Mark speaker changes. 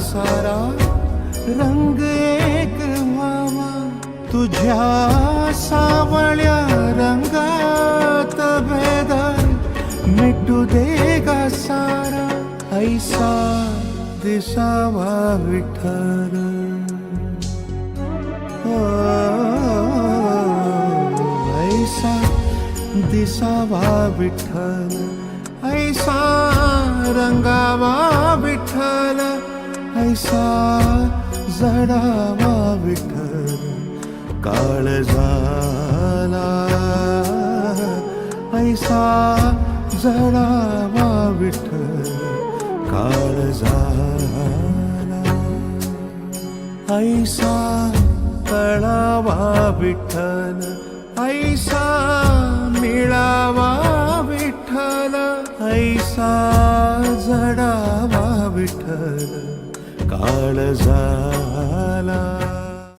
Speaker 1: सारा रंग एक व्हावा, तुझ्या सावळ्या रंगात भेद मिटू दे गा सारा, ऐसा दिसावा विठ्ठल. ऐसा दिसावा विठ्ठल, ऐसा रंगावा विठ्ठल, ऐसा जडावा विठ्ठल. काळजाला ऐसा जडावा विठ्ठल, काळजाला ऐसा तळावा विठ्ठल, ऐसा मिळावा विठ्ठल, ऐसा जडावा विठ्ठल काळजाला.